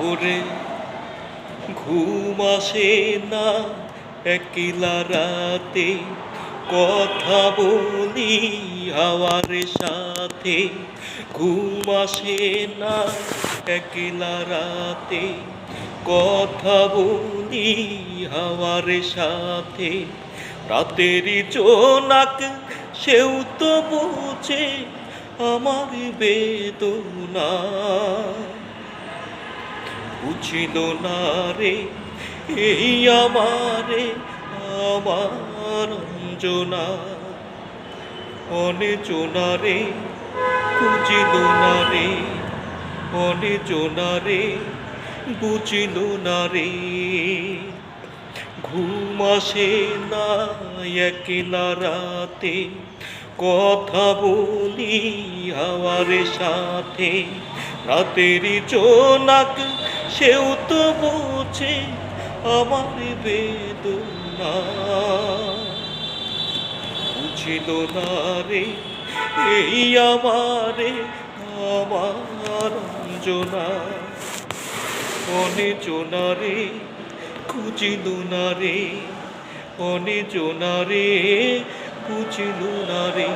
ওরে ঘুম আসে না একলা রাতে, কথা বলি হাওয়ার সাথে। ঘুম আসে না একলা রাতে, কথা বলি হাওয়ার সাথে। রাতেরই জোনাক সেও তো বোঝে আমার বেদনা। বুঝিল না রে এই আমারে আমার অঞ্জনা। অনেজনা রে বুঝিল না রে, অনেজনা রে বুঝিল না রে। ঘুম আসে না একলা রাতে, কথা বলি হাওয়ার সাথে। রাতেরই জোনাক সেও তো বোঝে আমার বেদনা। বুঝিল না রে এই আমারে আমার অঞ্জনা। অনেজনা রে খুঁজিল না রে, অনেজনা রে বুঝিল না রে।